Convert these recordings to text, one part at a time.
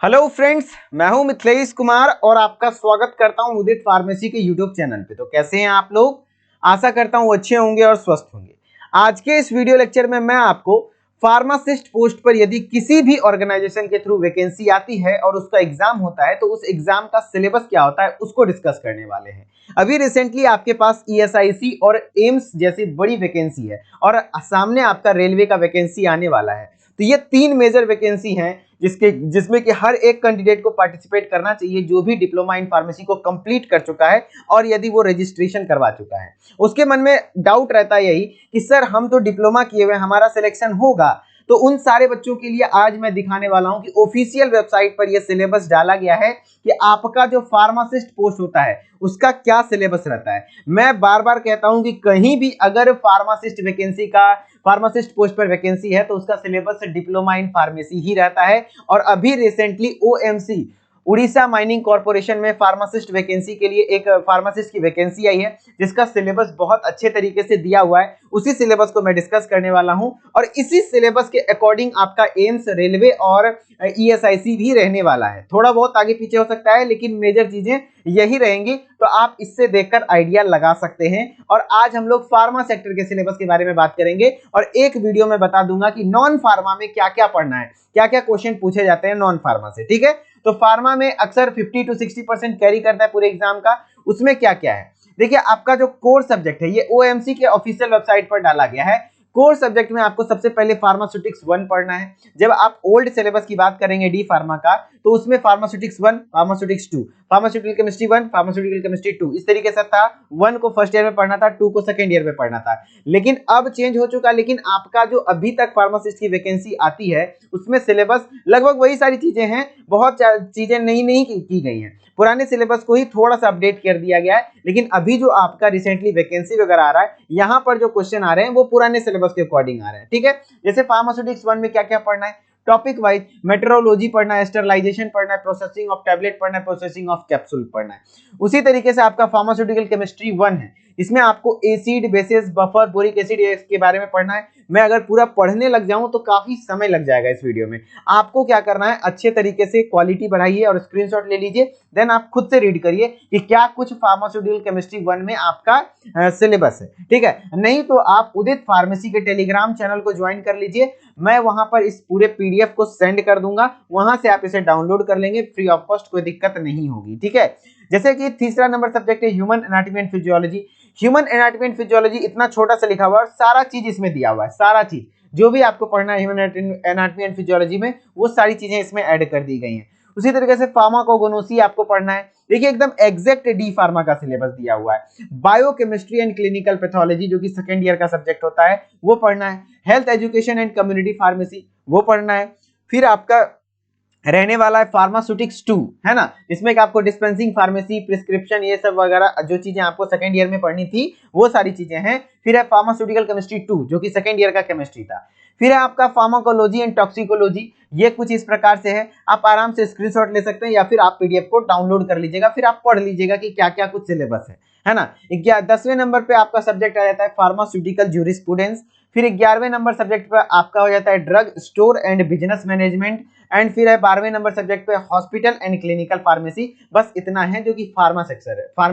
Hello friends, मैं हूं मिथिलेश कुमार और आपका स्वागत करता हूं उदित फार्मेसी के यूट्यूब चैनल पे। तो कैसे हैं आप लोग? आशा करता हूं अच्छे होंगे और स्वस्थ होंगे। आज के इस वीडियो लेक्चर में मैं आपको फार्मासिस्ट पोस्ट पर यदि किसी भी ऑर्गेनाइजेशन के थ्रू वैकेंसी आती है और उसका एग्जाम होता है तो उस एग्जाम का सिलेबस क्या होता है उसको डिस्कस करने वाले हैं। अभी रिसेंटली आपके पास ईएसआईसी और एम्स जैसी बड़ी वैकेंसी है और सामने आपका रेलवे का वैकेंसी आने वाला है। तो ये तीन मेजर वैकेंसी हैं जिसमें कि हर एक कैंडिडेट को पार्टिसिपेट करना चाहिए जो भी डिप्लोमा इन फार्मेसी को कंप्लीट कर चुका है और यदि वो रजिस्ट्रेशन करवा चुका है। उसके मन में डाउट रहता है यही कि सर हम तो डिप्लोमा किए हुए, हमारा सिलेक्शन होगा। तो उन सारे बच्चों के लिए आज मैं दिखाने वाला हूं कि ऑफिशियल वेबसाइट पर यह सिलेबस डाला गया है कि आपका जो फार्मासिस्ट पोस्ट होता है उसका क्या सिलेबस रहता है। मैं बार बार कहता हूं कि कहीं भी अगर फार्मासिस्ट पोस्ट पर वैकेंसी है तो उसका सिलेबस डिप्लोमा इन फार्मेसी ही रहता है। और अभी recently OMC Orissa mining corporation में फार्मासिस्ट वैकेंसी के लिए एक फार्मासिस्ट की वैकेंसी आई है जिसका सिलेबस बहुत अच्छे तरीके से दिया हुआ है। उसी सिलेबस को मैं डिस्कस करने वाला हूं और इसी सिलेबस के अकॉर्डिंग आपका एम्स, रेलवे और ईएसआईसी भी रहने वाला है। थोड़ा बहुत आगे पीछे हो सकता है लेकिन मेजर चीजें यही रहेंगी, तो आप इससे देखकर आइडिया लगा सकते हैं। और आज हम लोग फार्मा सेक्टर के सिलेबस के बारे में बात करेंगे और एक वीडियो में बता दूंगा कि नॉन फार्मा में क्या क्या पढ़ना है, क्या क्या क्वेश्चन पूछे जाते हैं नॉन फार्मा से। ठीक है, तो फार्मा में अक्सर 50 to 60% कैरी करता है पूरे एग्जाम का। उसमें क्या क्या है देखिए, आपका जो कोर सब्जेक्ट है ये ओएमसी के ऑफिशियल वेबसाइट पर डाला गया है। कोर सब्जेक्ट में आपको सबसे पहले फार्मास्यूटिक्स 1 पढ़ना है। जब आप ओल्ड सिलेबस की बात करेंगे डी फार्मा का तो उसमें pharmaceutics 1, pharmaceutics 2, pharmaceutical chemistry 1, pharmaceutical chemistry 2 इस तरीके से था। 1 को फर्स्ट ईयर में पढ़ना था, 2 को सेकंड ईयर में पढ़ना था। लेकिन अब चेंज हो चुका। लेकिन आपका जो अभी तक फार्मासिस्ट की वैकेंसी आती है उसमें सिलेबस लगभग वही सारी चीजें हैं, बहुत चीजें नहीं की गई हैं। पुराने सिलेबस को ही थोड़ा सा अपडेट कर दिया गया है। लेकिन अभी जो आपका रिसेंटली वैकेंसी वगैरह आ रहा है यहाँ पर जो क्वेश्चन आ रहे हैं वो पुराने सिलेबस के अकॉर्डिंग आ रहे हैं। ठीक है, जैसे फार्मास्यूटिक्स 1 में क्या क्या पढ़ना है, टॉपिक वाइज मेट्रोलॉजी पढ़ना है, स्टरलाइजेशन पढ़ना है, प्रोसेसिंग ऑफ टैबलेट पढ़ना है, प्रोसेसिंग ऑफ कैप्सूल पढ़ना है। उसी तरीके से आपका फार्मास्यूटिकल केमिस्ट्री 1 है, इसमें आपको acid, basis, buffer, boric acid के बारे में पढ़ना है। मैं अगर पूरा पढ़ने लग जाऊं तो काफी समय लग जाएगा इस वीडियो में। आपको क्या करना है, अच्छे तरीके से क्वालिटी बढ़ाइए और स्क्रीनशॉट ले लीजिए, देन आप खुद से रीड करिए कि क्या कुछ फार्मास्यूटिकल केमिस्ट्री 1 में आपका सिलेबस है। ठीक है, नहीं तो आप उदित फार्मेसी के टेलीग्राम चैनल को ज्वाइन कर लीजिए। मैं वहां पर इस पूरे पीडीएफ को सेंड कर दूंगा, वहां से आप इसे डाउनलोड कर लेंगे फ्री ऑफ कॉस्ट, कोई दिक्कत नहीं होगी। ठीक है, जैसे कि तीसरा नंबर सब्जेक्ट है human anatomy and physiology. Human anatomy and physiology इतना छोटा सा लिखा हुआ है और सारा चीज इसमें दिया हुआ है। सारा चीज जो भी आपको पढ़ना है ह्यूमन एनाटॉमी एंड फिजियोलॉजी में वो सारी चीजें इसमें ऐड कर दी गई हैं। उसी तरीके से फार्माकोगनोसी आपको पढ़ना है। देखिए एकदम एग्जैक्ट डी फार्मा का सिलेबस दिया हुआ है। बायोकेमिस्ट्री एंड क्लिनिकल पैथोलॉजी जो कि सेकंड ईयर का सब्जेक्ट होता है वो पढ़ना है। Health education and community pharmacy वो पढ़ना है। फिर आपका रहने वाला है फार्मास्यूटिक्स 2, है ना, इसमें आपको डिस्पेंसिंग फार्मेसी, प्रिस्क्रिप्शन, ये सब वगैरह जो चीजें आपको सेकंड ईयर में पढ़नी थी वो सारी चीजें हैं। फिर है फार्मास्यूटिकल केमिस्ट्री 2 जो कि सेकंड ईयर का केमिस्ट्री था। फिर है आपका फार्माकोलॉजी एंड टॉक्सिकोलॉजी, ये कुछ इस प्रकार से है। आप आराम से स्क्रीनशॉट ले सकते हैं या फिर आप पीडीएफ को डाउनलोड कर लीजिएगा, फिर आप पढ़ लीजिएगा कि क्या क्या कुछ सिलेबस है ना। 10वें नंबर पे आपका सब्जेक्ट आ जाता है फार्मास्यूटिकल ज्यूरिस्प्रूडेंस। फिर 11वें नंबर सब्जेक्ट पे आपका हो जाता है drug store and business management. And फिर है 12वें नंबर सब्जेक्ट पे हॉस्पिटल एंड क्लिनिकल फार्मेसी। बस इतना है जो कि फार्मा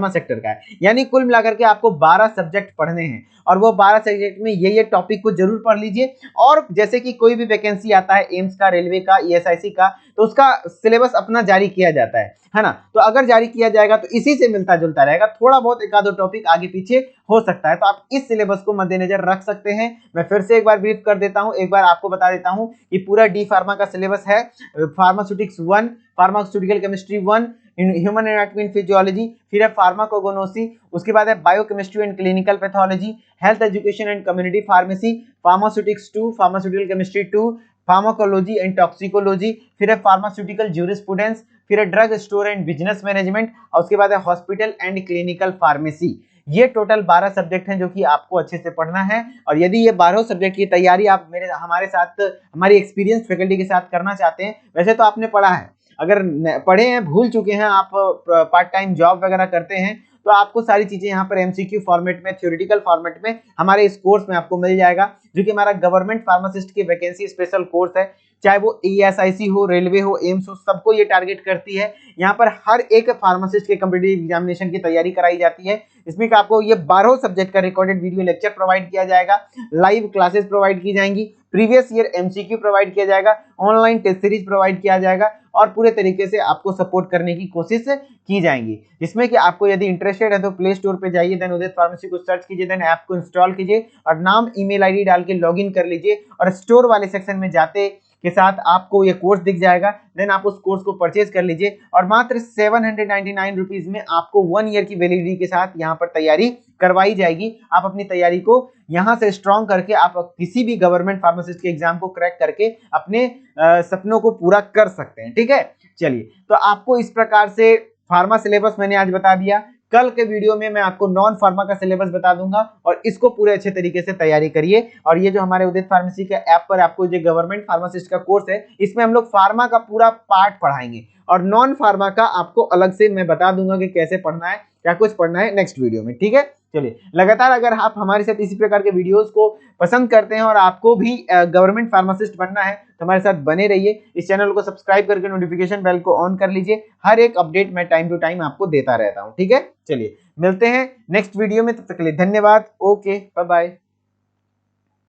सेक्टर का है। यानी कुल मिलाकर के आपको 12 सब्जेक्ट पढ़ने हैं और वो 12 सब्जेक्ट में ये टॉपिक को जरूर पढ़ लीजिए। और जैसे कि कोई भी वैकेंसी आता है एम्स का, रेलवे का, ईएसआईसी का, तो उसका सिलेबस अपना जारी किया जाता है ना। तो अगर जारी किया जाएगा तो इसी से मिलता जुलता रहेगा, थोड़ा बहुत एक आधो टॉपिक आगे पीछे हो सकता है। तो आप इस सिलेबस को मद्देनजर रख सकते हैं। मैं फिर से एक बार ब्रीफ कर देता हूं, एक बार आपको बता देता हूं कि पूरा डी फार्मा का सिलेबस है pharmaceutics 1, pharmaceutical chemistry 1, human anatomy and physiology, फिर है फार्माकोगनोसी, उसके बाद है biochemistry and clinical pathology, health education and community pharmacy, pharmaceutics 2, pharmaceutical chemistry 2, pharmacology and toxicology, फिर है फार्मास्यूटिकल ज्यूरिस्प्रूडेंस, फिर है drug store and business management और उसके बाद है हॉस्पिटल एंड क्लिनिकल फार्मेसी। ये टोटल 12 सब्जेक्ट हैं जो कि आपको अच्छे से पढ़ना है। और यदि ये 12 सब्जेक्ट की तैयारी आप हमारे साथ, हमारी एक्सपीरियंस फैकल्टी के साथ करना चाहते हैं, वैसे तो आपने पढ़ा है, अगर पढ़े हैं, भूल चुके हैं, आप पार्ट टाइम जॉब वगैरह करते हैं तो आपको सारी चीजें यहाँ पर एमसीक्यू फॉर्मेट में, थ्योरेटिकल फॉर्मेट में हमारे इस कोर्स में आपको मिल जाएगा, जो कि हमारा गवर्नमेंट फार्मासिस्ट की वैकेंसी स्पेशल कोर्स है। चाहे वो ESIC हो, रेलवे हो, एम्स हो, सबको ये टारगेट करती है। यहाँ पर हर एक फार्मासिस्ट के कॉम्पिटिटिव एग्जामिनेशन की तैयारी कराई जाती है। इसमें आपको ये 12 सब्जेक्ट का रिकॉर्डेड वीडियो लेक्चर प्रोवाइड किया जाएगा, लाइव क्लासेस प्रोवाइड की जाएंगी, प्रीवियस ईयर एमसीक्यू प्रोवाइड किया जाएगा, ऑनलाइन टेस्ट सीरीज प्रोवाइड किया जाएगा और पूरे तरीके से आपको सपोर्ट करने की कोशिश की जाएंगी। जिसमें कि आपको यदि इंटरेस्टेड है तो प्ले स्टोर पे जाइए, देन उदित फार्मेसी को सर्च कीजिए, देन ऐप को इंस्टॉल कीजिए और नाम, ईमेल आईडी डाल के लॉगिन कर लीजिए और स्टोर वाले सेक्शन में जाते के साथ आपको ये कोर्स दिख जाएगा। देन आप उस कोर्स को परचेज कर लीजिए और मात्र 799 रुपीज में आपको 1 ईयर की वैलिडिटी के साथ यहाँ पर तैयारी करवाई जाएगी। आप अपनी तैयारी को यहाँ से स्ट्रॉन्ग करके आप किसी भी गवर्नमेंट फार्मासिस्ट के एग्जाम को क्रैक करके अपने सपनों को पूरा कर सकते हैं। ठीक है, चलिए, तो आपको इस प्रकार से फार्मा सिलेबस मैंने आज बता दिया। कल के वीडियो में मैं आपको नॉन फार्मा का सिलेबस बता दूंगा और इसको पूरे अच्छे तरीके से तैयारी करिए। और ये जो हमारे उदित फार्मेसी के ऐप पर आपको जो गवर्नमेंट फार्मासिस्ट का कोर्स है, इसमें हम लोग फार्मा का पूरा पार्ट पढ़ाएंगे और नॉन फार्मा का आपको अलग से मैं बता दूंगा कि कैसे पढ़ना है, क्या कुछ पढ़ना है नेक्स्ट वीडियो में। ठीक है, चलिए, लगातार अगर आप हमारे साथ इसी प्रकार के वीडियोस को पसंद करते हैं और आपको भी गवर्नमेंट फार्मासिस्ट बनना है तो हमारे साथ बने रहिए। इस चैनल को सब्सक्राइब करके नोटिफिकेशन बेल को ऑन कर लीजिए। हर एक अपडेट मैं टाइम टू टाइम आपको देता रहता हूं। ठीक है, चलिए, मिलते हैं नेक्स्ट वीडियो में, तब तक के लिए धन्यवाद। Okay, bye bye.